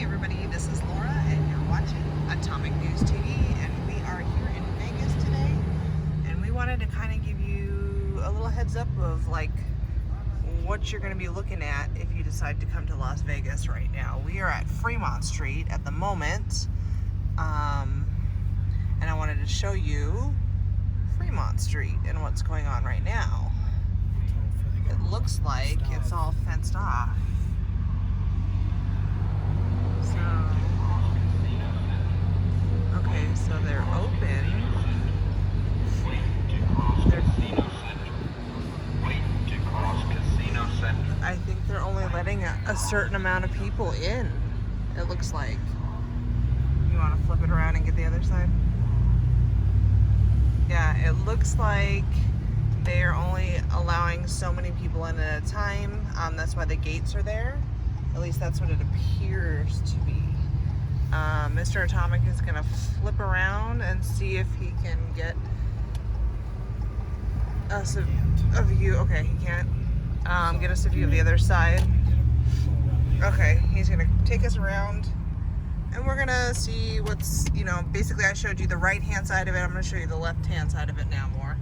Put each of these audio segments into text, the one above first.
everybody, this is Laura and you're watching Atomic News TV, and we are here in Vegas today, and we wanted to kind of give you a little heads up of like what you're going to be looking at if you decide to come to Las Vegas right now. We are at Fremont Street at the moment, and I wanted to show you Fremont Street and what's going on right now. It looks like it's all fenced off. Okay, so they're open. I think they're only letting a certain amount of people in, it looks like. You want to flip it around and get the other side? Yeah, it looks like they are only allowing so many people in at a time. That's why the gates are there. At least that's what it appears to be. Mr. Atomic is going to flip around and see if he can get us a view. Okay, he can't. Get us a view of the other side. Okay, he's going to take us around and we're going to see what's, basically I showed you the right-hand side of it. I'm going to show you the left-hand side of it now more.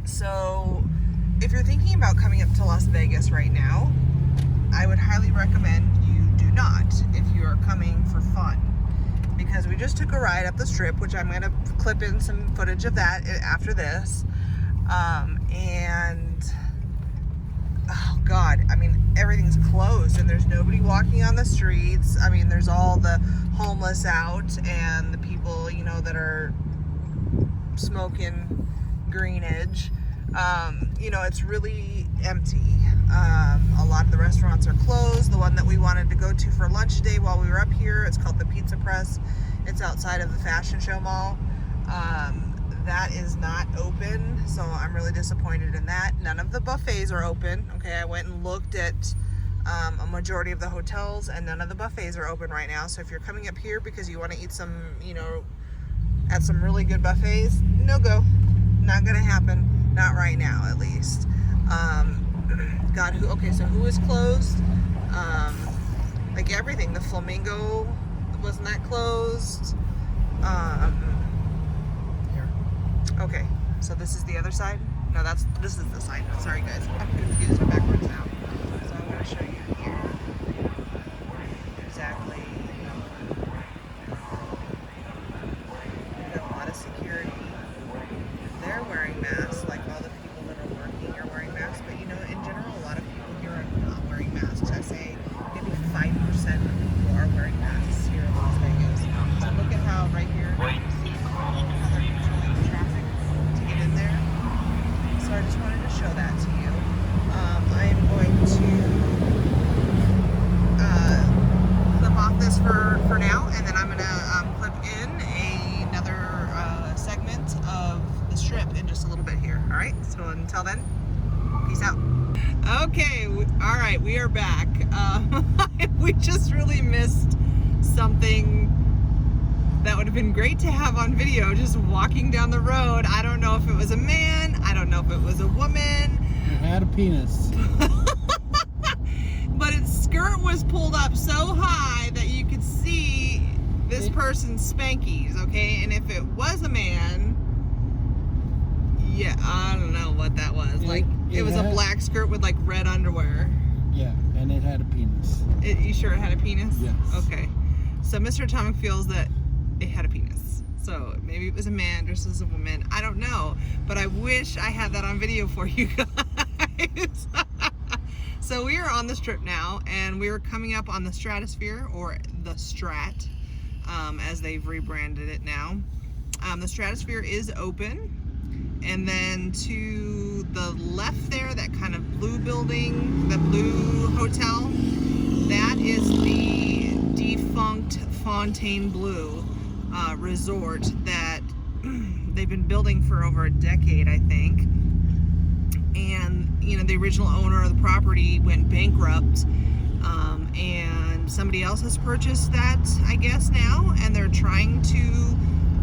So if you're thinking about coming up to Las Vegas right now, I would highly recommend you do not if you are coming for fun, because we just took a ride up the strip, which I'm going to clip in some footage of that after this, and oh god, I mean, everything's closed and there's nobody walking on the streets. I mean, there's all the homeless out and the people, that are smoking greenage. It's really empty. A lot of the restaurants are closed. The one that we wanted to go to for lunch today while we were up here, it's called the Pizza Press. It's outside of the Fashion Show Mall. That is not open, so I'm really disappointed in that. None of the buffets are open. Okay, I went and looked at a majority of the hotels, and none of the buffets are open right now. So if you're coming up here because you want to eat some, at some really good buffets, no go. Not gonna happen. Not right now, at least. So who is closed? Like everything. The Flamingo, wasn't that closed? Here. Okay, so this is the other side? No, this is the side. Sorry guys, I'm confused. I'm backwards now. So I'm gonna show you here exactly. We've got a lot of security. They're wearing masks, like all the people that are working are wearing masks, but in general, a lot of people here are not wearing masks. I say maybe 5% of people are wearing masks here in Las Vegas. So look at how right here, you see how they're controlling the traffic to get in there. So I just wanted to show that to you. I am going to clip off this for now, and then I'm going to clip in another segment of the strip in just a little bit here. All right, so until then, peace out. Okay, all right, we are back. We just really missed something that would have been great to have on video, just walking down the road. I don't know if it was a man, I don't know if it was a woman. It had a penis. But its skirt was pulled up so high that you could see this person's spankies, okay? And if it was a man, yeah, I don't know what that was. It was a black skirt with like red underwear. Yeah, and it had a penis. You sure it had a penis? Yes. Okay. So Mr. Atomic feels that it had a penis. So maybe it was a man dressed as a woman. I don't know. But I wish I had that on video for you guys. So we are on the strip now, and we are coming up on the Stratosphere, or the Strat, as they've rebranded it now. The Stratosphere is open. And then to the left there, that kind of blue building, the blue hotel, that is the defunct Fontainebleau resort that they've been building for over a decade, I think. And, the original owner of the property went bankrupt, and somebody else has purchased that, I guess, now, and they're trying to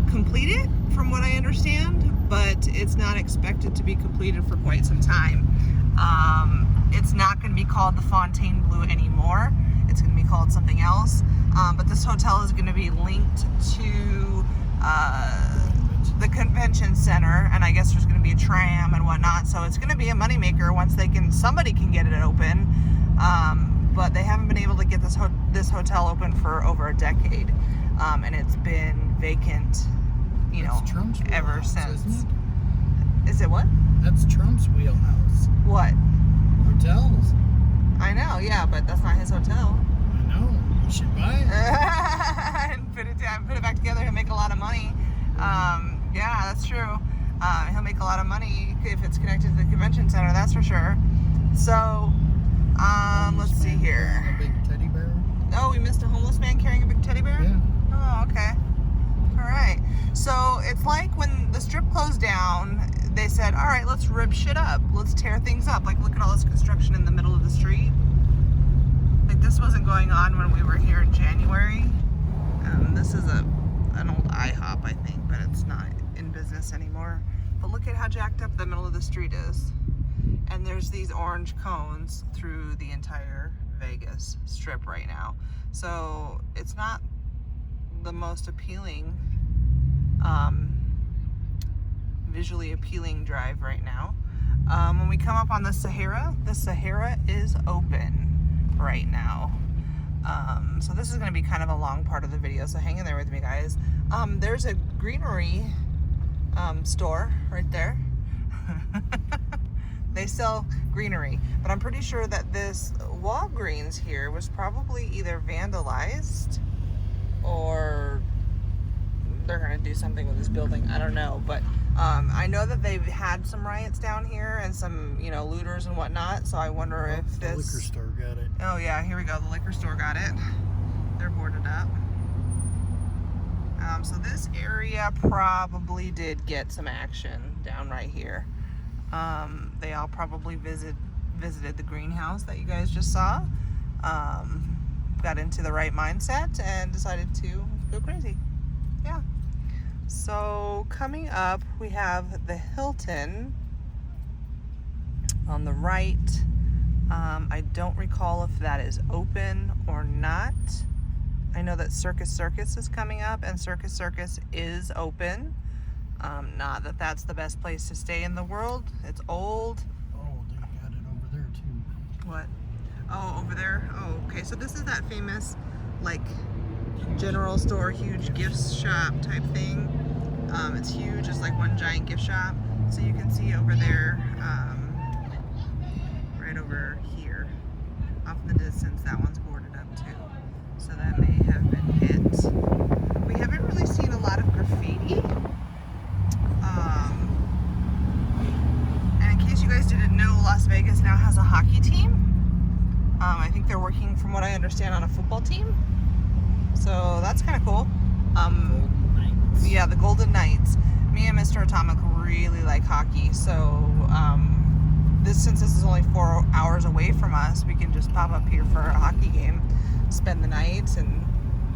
complete it, from what I understand, but it's not expected to be completed for quite some time. It's not going to be called the Fontainebleau anymore. It's going to be called something this hotel is going to be linked to the convention center, and I guess there's going to be a tram and whatnot, so it's going to be a moneymaker once somebody can get it open. But they haven't been able to get this hotel open for over a decade, and it's been vacant, Trump's ever wheelhouse, since. isn't it? Is it what? That's Trump's wheelhouse. What? Hotels. I know, yeah, but that's not his hotel. I know. You should buy it. And put it back together. He'll make a lot of money. Yeah, that's true. He'll make a lot of money if it's connected to the convention center. That's for sure. So, let's see here. A big teddy bear. Oh, we missed a homeless man carrying a big teddy bear? Yeah. Oh, okay. All right. So it's like when the strip closed down, they said, all right, let's rip shit up. Let's tear things up. Like, look at all this construction in the middle of the street. Like, this wasn't going on when we were here in January. This is an old IHOP, I think, but it's not in business anymore. But look at how jacked up the middle of the street is. And there's these orange cones through the entire Vegas strip right now. So it's not the most appealing, visually appealing drive right now. When we come up on the Sahara is open right now. So this is going to be kind of a long part of the video, so hang in there with me, guys. There's a greenery store right there. They sell greenery, but I'm pretty sure that this Walgreens here was probably either vandalized or they're going to do something with this building. I don't know, but I know that they've had some riots down here and some, looters and whatnot, so I wonder if The this... liquor store got it. Oh yeah, here we go. The liquor store got it. They're boarded up. So this area probably did get some action down right here. They all probably visited the greenhouse that you guys just saw. Got into the right mindset and decided to go crazy. Yeah. So coming up, we have the Hilton on the right. I don't recall if that is open or not. I know that Circus is coming up, and Circus is open. Not that that's the best place to stay in the world. It's old. Oh, they got it over there too. What? Oh, over there? Oh, okay. So this is that famous, general store, huge gift shop type thing. It's huge. It's like one giant gift shop. So you can see over there, right over here, off in the distance, that one's boarded up too. So that may have been hit. We haven't really seen a lot of graffiti. And in case you guys didn't know, Las Vegas now has a hockey team. I think they're working, from what I understand, on a football team. So that's kind of cool. Golden Knights. Yeah, the Golden Knights. Me and Mr. Atomic really like hockey, so since this is only 4 hours away from us, we can just pop up here for a hockey game, spend the night, and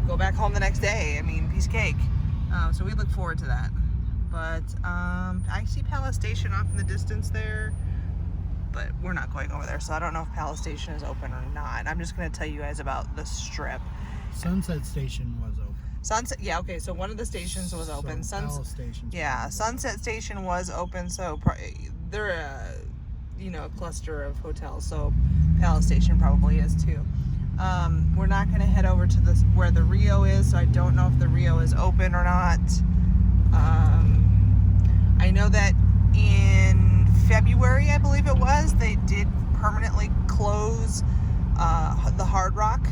go back home the next day. I mean, piece of cake. So we look forward to that. But I see Palace Station off in the distance there, but we're not going over there, so I don't know if Palace Station is open or not. I'm just going to tell you guys about the strip. Sunset Station was open. Sunset, yeah, okay, so one of the stations was open. Palace Station. Yeah, Sunset Station was open, so they're a cluster of hotels, so Palace Station probably is too. We're not going to head over to where the Rio is, so I don't know if the Rio is open or not. I know that in February, I believe it was, they did permanently close the Hard Rock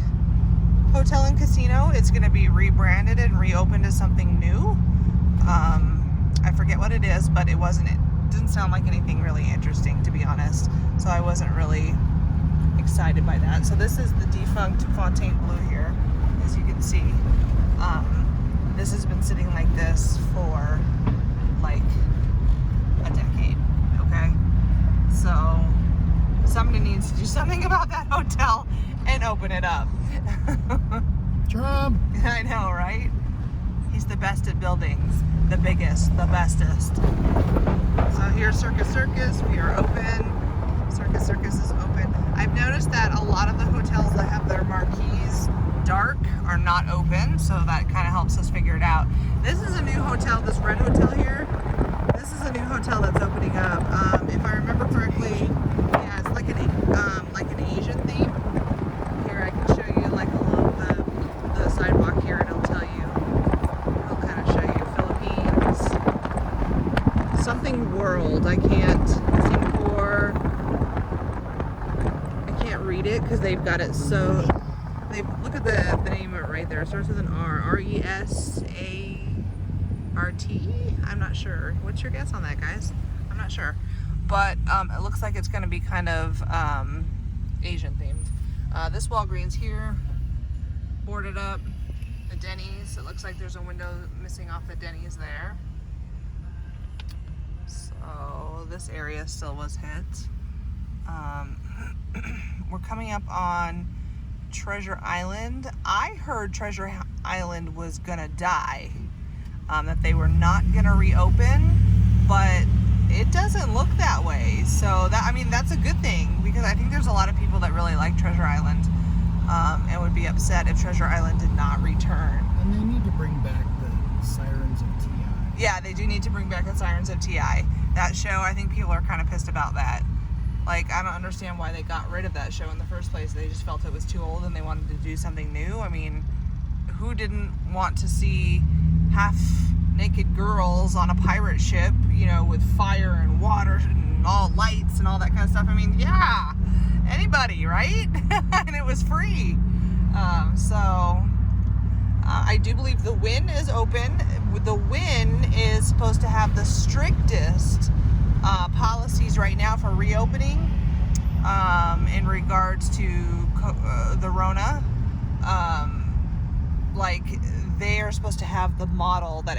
Hotel and Casino. It's going to be rebranded and reopened as something new. I forget what it is, but it didn't sound like anything really interesting, to be honest. So I wasn't really excited by that. So this is the defunct Fontainebleau here, as you can see. This has been sitting like this for like a decade, okay? So somebody needs to do something about that hotel and open it up. Trump! I know, right? He's the best at buildings, the biggest, the bestest. So here's Circus. We are open. Circus is open. I've noticed that a lot of the hotels that have their marquees dark are not open, so that kind of helps us figure it out. This is a new hotel, this red hotel here. This is a new hotel that's opening up. If I remember correctly, yeah, it's like an Asian theme. Here, I can show you like along the sidewalk here, and it'll tell you. It'll kind of show you Philippines, something world. I can't Singapore. I can't read it because they've got it so. Look at the name of it right there. It starts with an R. RESART. I'm not sure. What's your guess on that, guys? I'm not sure. But it looks like it's going to be kind of Asian themed. This Walgreens here, boarded up. The Denny's. It looks like there's a window missing off the Denny's there. So this area still was hit. We're coming up on Treasure Island. I heard Treasure Island was gonna die, that they were not gonna reopen, but it doesn't look that way. So that, I mean, that's a good thing, because I think there's a lot of people that really like Treasure Island, and would be upset if Treasure Island did not return. And they need to bring back the Sirens of T.I. Yeah, they do need to bring back the Sirens of T.I. That show, I think people are kind of pissed about that. Like, I don't understand why they got rid of that show in the first place. They just felt it was too old and they wanted to do something new. I mean, who didn't want to see half-naked girls on a pirate ship, you know, with fire and water and all lights and all that kind of stuff? I mean, yeah, anybody, right? And it was free. I do believe the Wynn is open. The Wynn is supposed to have the strictest policies right now for reopening in regards to the Rona. Like, they are supposed to have the model that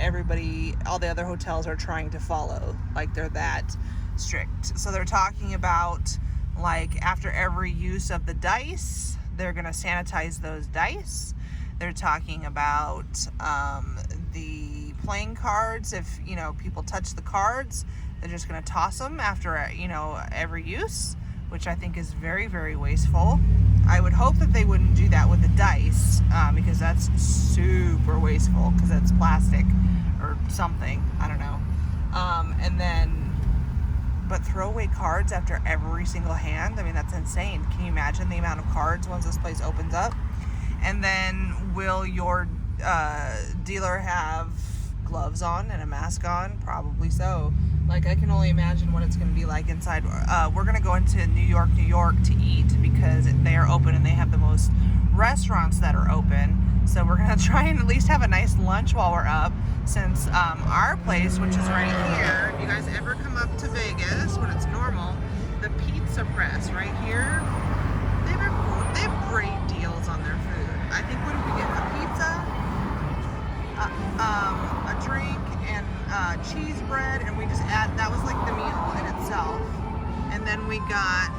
all the other hotels are trying to follow. Like, they're that strict. So they're talking about, like, after every use of the dice, they're going to sanitize those dice. They're talking about the playing cards. If, you know, people touch the cards, they're just going to toss them after, you know, every use, which I think is very, very wasteful. I would hope that they wouldn't do that with the dice, because that's super wasteful, because that's plastic or something. I don't know. But throw away cards after every single hand? I mean, that's insane. Can you imagine the amount of cards once this place opens up? And then will your dealer have gloves on and a mask on? Probably so. Like, I can only imagine what it's going to be like inside. We're going to go into New York to eat, because they are open and they have the most restaurants that are open. So we're going to try and at least have a nice lunch while we're up, since our place, which is right here, if you guys ever come up to Vegas when it's normal, the Pizza Press right here, they have great deals on their food. I think, what did we get? A pizza, a drink, and cheese bread, and we just that was like the meal in itself. And then we got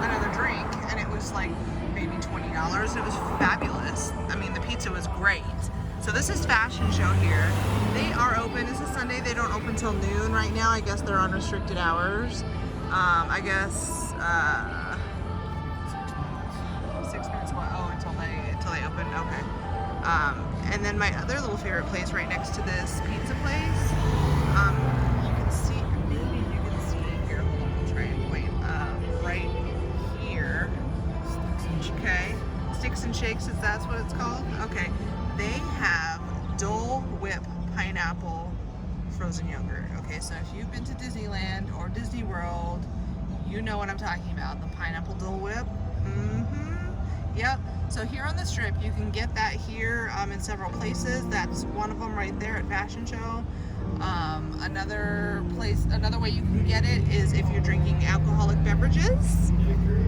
another drink, and it was like maybe $20. It was fabulous. I mean, the pizza was great. So this is Fashion Show here. They are open. It's a Sunday. They don't open till noon right now. I guess they're on restricted hours. I guess 6 minutes. Oh, until they open. Okay. And then my other little favorite place right next to this pizza place. You can see. Maybe you can see here. Hold on. I'll try and point. Right here. Okay. Sticks and Shakes. Is that what it's called? Okay. They have Dole Whip pineapple frozen yogurt. Okay, so if you've been to Disneyland or Disney World, you know what I'm talking about. The pineapple Dole Whip. Yep. So here on the Strip, you can get that here in several places. That's one of them right there at Fashion Show. Another way you can get it is if you're drinking alcoholic beverages.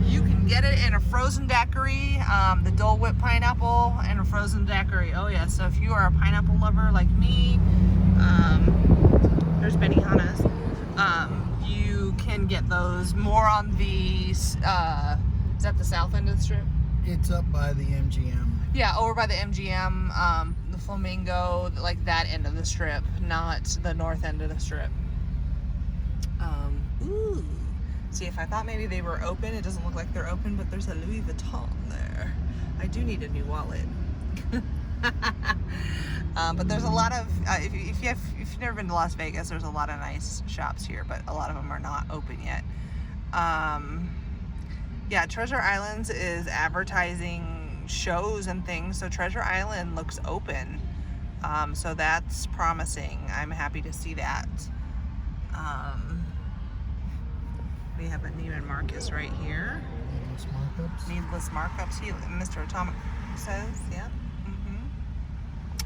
You can get it in a frozen daiquiri, the Dole Whip pineapple and a frozen daiquiri. Oh yeah, so if you are a pineapple lover like me, there's Benihana's. You can get those more on the, is that the south end of the Strip? It's up by the MGM. Yeah, over by the MGM, the Flamingo, like that end of the Strip, not the north end of the Strip. Ooh. See, if I thought maybe they were open, it doesn't look like they're open, but there's a Louis Vuitton there. I do need a new wallet. But there's a lot of, if you've never been to Las Vegas, there's a lot of nice shops here, but a lot of them are not open yet. Yeah, Treasure Islands is advertising shows and things, so Treasure Island looks open. So that's promising. I'm happy to see that. We have a Neiman Marcus right here. Needless markups. Needless markups, Mr. Atomic says, yeah.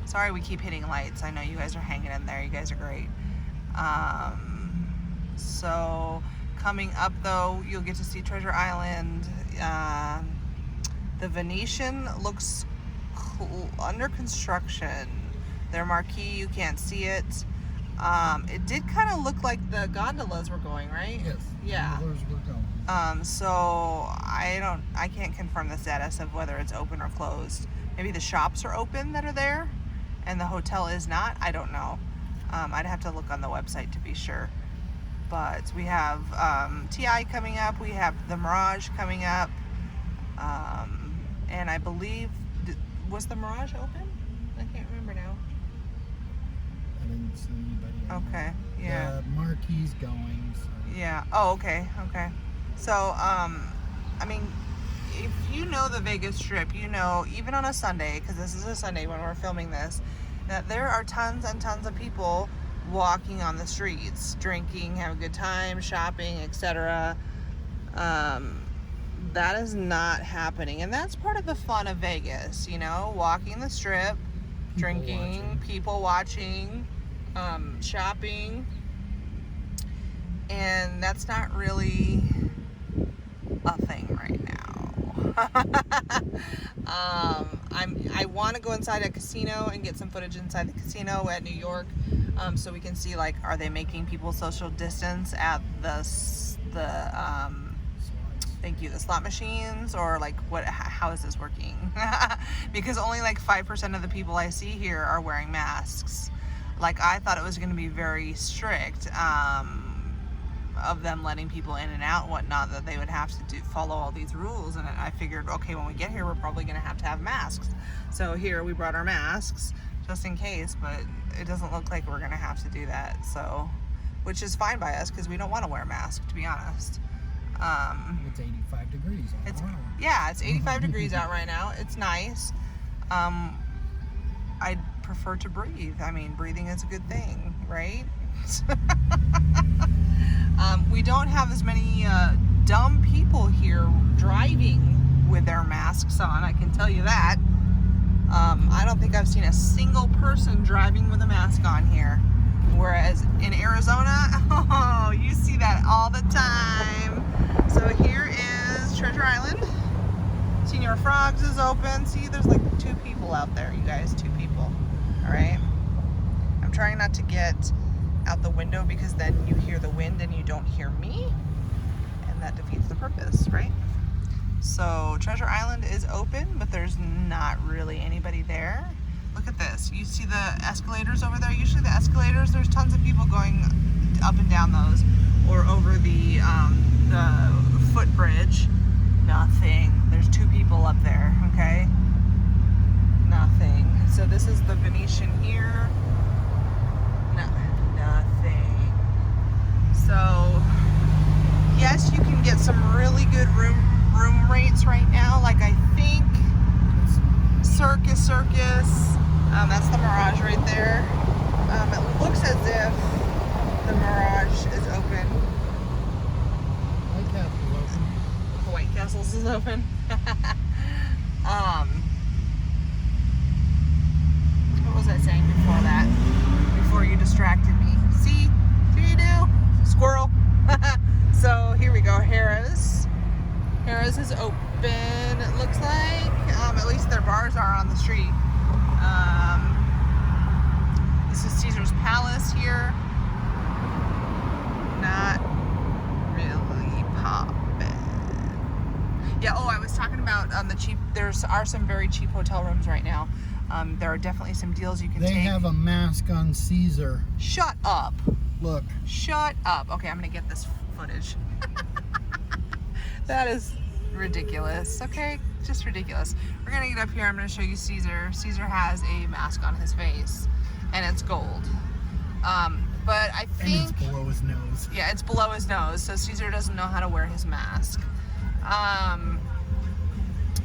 Sorry we keep hitting lights. I know you guys are hanging in there. You guys are great. So coming up though, you'll get to see Treasure Island. The Venetian looks under construction. Their marquee, you can't see it. It did kind of look like the gondolas were going, right? Yes. Yeah. Gondolas were going. So I can't confirm the status of whether it's open or closed. Maybe the shops are open that are there and the hotel is not. I don't know. I'd have to look on the website to be sure. But we have TI coming up. We have the Mirage coming up. And I believe, was the Mirage open? I can't remember now. I didn't see anybody. Okay, yeah. The marquee's going. So. Yeah. Oh, okay. Okay. So, I mean, if you know the Vegas Strip, you know, even on a Sunday, because this is a Sunday when we're filming this, that there are tons and tons of people walking on the streets, drinking, having a good time, shopping, etc. That is not happening. And that's part of the fun of Vegas, you know, walking the strip, drinking, people watching, shopping. And that's not really a thing right now. I want to go inside a casino and get some footage inside the casino at New York, so we can see, like, are they making people social distance at the thank you, the slot machines, or like how is this working? Because only like 5% of the people I see here are wearing masks. Like, I thought it was going to be very strict, of them letting people in and out and whatnot, that they would have to follow all these rules. And I figured, okay, when we get here, we're probably going to have masks. So here we brought our masks just in case, but it doesn't look like we're going to have to do that. So, which is fine by us because we don't want to wear a mask, to be honest. It's 85 degrees. Yeah, it's 85 degrees out right now. It's nice. I'd prefer to breathe. I mean, breathing is a good thing, right? We don't have as many dumb people here driving with their masks on, I can tell you that. I don't think I've seen a single person driving with a mask on here. Whereas in Arizona, oh, you see that all the time. So here is Treasure Island. Señor Frogs is open. See, there's like 2 people out there, you guys, 2 people. All right. I'm trying not to get out the window because then you hear the wind and you don't hear me. And that defeats the purpose, right? So Treasure Island is open, but there's not really anybody there. Look at this. You see the escalators over there? Usually the escalators, there's tons of people going up and down those, or over the footbridge. Nothing. There's 2 people up there, okay? Nothing. So this is the Venetian here. No, nothing. So yes, you can get some really good room rates right now. Like, I think Circus. That's the Mirage right there. It looks as if the Mirage is open. White Castle open. The White Castles is open. What was I saying before that? Before you distracted me. See? What you do? Squirrel. So here we go. Harrah's is open, it looks like. At least their bars are on the street. This is Caesar's Palace here. Not really poppin'. Yeah, oh, I was talking about the cheap, there are some very cheap hotel rooms right now. There are definitely some deals you can take. They have a mask on Caesar. Shut up. Look. Shut up. Okay, I'm gonna get this footage. That is ridiculous. Okay, just ridiculous. We're gonna get up here. I'm gonna show you Caesar. Caesar has a mask on his face, and it's gold. But I think and it's below his nose. Yeah, it's below his nose, so Caesar doesn't know how to wear his mask.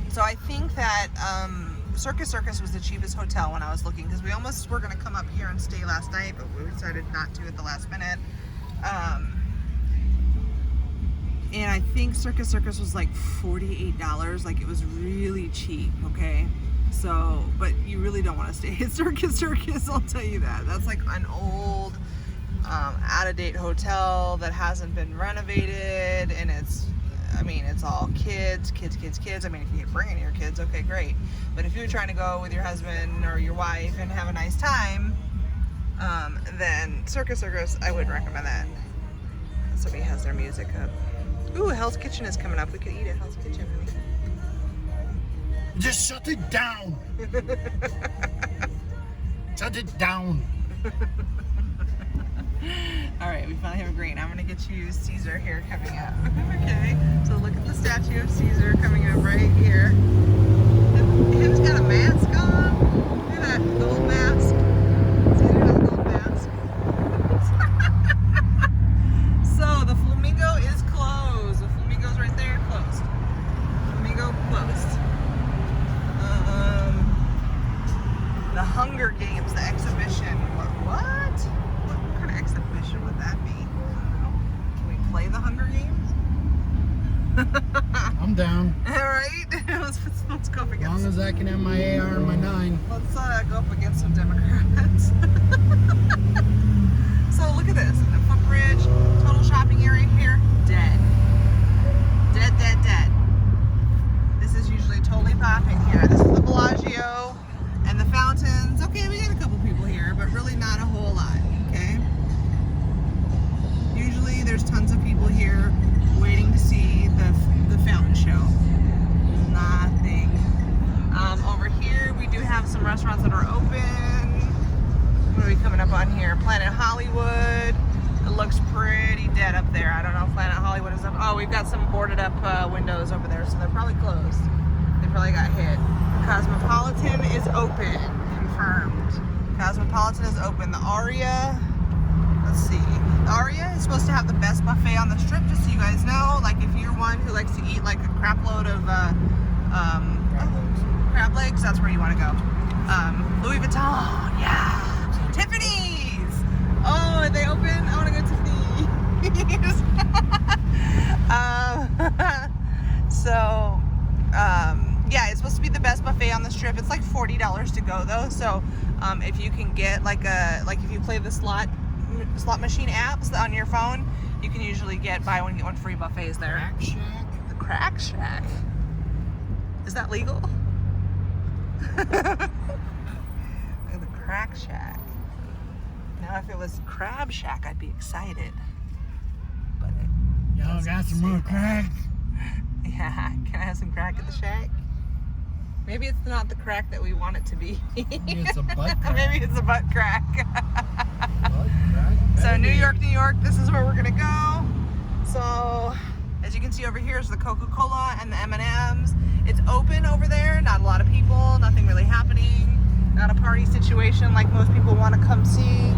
So I think that Circus was the cheapest hotel when I was looking, because we almost were gonna come up here and stay last night, but we decided not to at the last minute. And I think Circus was like $48. Like, it was really cheap, okay? So, but you really don't want to stay at Circus, I'll tell you that. That's like an old, out-of-date hotel that hasn't been renovated, and it's all kids. I mean, if you're bringing your kids, okay, great. But if you're trying to go with your husband or your wife and have a nice time, then Circus, I would recommend that. Somebody has their music up. Ooh, Hell's Kitchen is coming up. We could eat at Hell's Kitchen. Just shut it down. Shut it down. All right, we finally have a green. I'm gonna get you Caesar here coming up. Okay, so look at the statue of Caesar coming up right here. He's got a mask on. Look at that gold mask. Caesar has a gold mask. So the Flamingo is closed. The Flamingo's right there, closed. Flamingo closed. The Hunger Games, the exhibition. What kind of exhibition would that be? Can we play the Hunger Games? I'm down. All right, let's go up against. As long as I can have my AR and my 9. Let's go up against some Democrats. So look at this, a footbridge, total shopping area here, dead. Dead. This is usually totally popping here. This is the Bellagio and the fountains. Okay, we got a couple people here, but really not a whole lot, okay? Usually there's tons of people here waiting to see the fountain show. Nothing. Over here we do have some restaurants that are open. What are we coming up on here? Planet Hollywood. It looks pretty dead up there. I don't know if Planet Hollywood is up. Oh, we've got some boarded up windows over there, so they're probably closed. They probably got hit. Cosmopolitan is open. Confirmed. Cosmopolitan is open. The Aria, let's see. The Aria is supposed to have the best buffet on the strip, just so you guys know. Like, if you're one who likes to eat like a crap load of crab legs, that's where you want to go. Louis Vuitton, yeah. Tiffany's. Oh, are they open? I want to go to Tiffany's. Yeah, it's supposed to be the best buffet on the strip. It's like $40 to go though. So if you can get if you play the slot machine apps on your phone, you can usually get buy one get one free buffets there. Crack Shack? The Crack Shack. Is that legal? The Crack Shack. Now, if it was Crab Shack, I'd be excited. But Y'all got some more crack? yeah, can I have some crack at the shack? Maybe it's not the crack that we want it to be. Maybe it's a butt crack. Maybe it's a butt crack. Butt crack? So New York, this is where we're gonna go. So as you can see over here is the Coca-Cola and the M&Ms. It's open over there, not a lot of people, nothing really happening. Not a party situation like most people want to come see.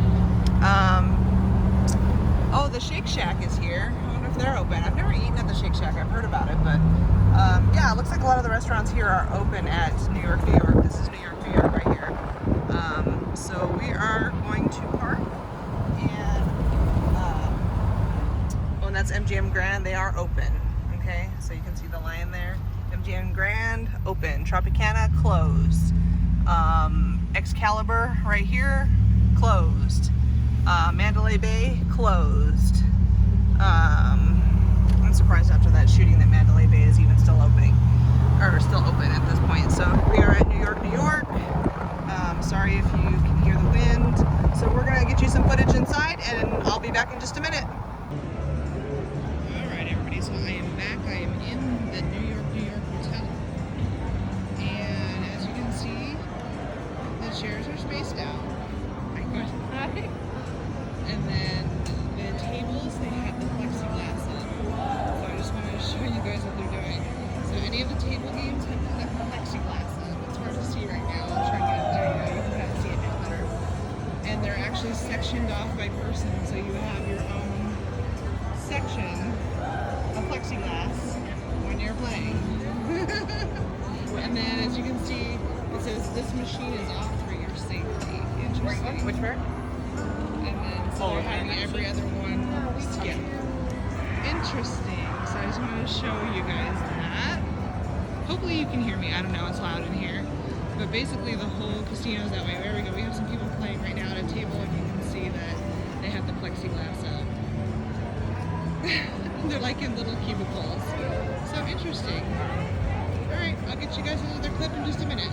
Oh, the Shake Shack is here. I wonder if they're open. I've never eaten at the Shake Shack. I've heard about it, but yeah, it looks like a lot of the restaurants here are open at New York. This is New York right here. So we are going to park, and oh, and that's MGM Grand. They are open. Okay, so you can see the lion there. MGM Grand open. Tropicana closed. Excalibur right here closed. Mandalay Bay closed. I'm surprised after that shooting that Mandalay Bay is even still open at this point. So we are at New York. Sorry if you can hear the wind. So we're gonna get you some footage inside, and I'll be back in just a minute. All right, everybody. So I am back. I am in the New York hotel, and as you can see, the chairs are spaced out. And then the tables, they have the plexiglass in. So I just wanted to show you guys what they're table games have put up plexiglass up. It's hard to see right now. I'll try to get it there. You know, you can kind of see it now better. And they're actually sectioned off by person, so you have your own section of plexiglass when you're playing. And then, as you can see, it says this machine is off for your safety. Interesting. Which part? And then, so they're having every other one skip. Interesting. So I just wanted to show you guys that. Hopefully you can hear me. I don't know. It's loud in here. But basically the whole casino is that way. There we go. We have some people playing right now at a table, and you can see that they have the plexiglass up. They're like in little cubicles. So interesting. Alright, I'll get you guys another clip in just a minute.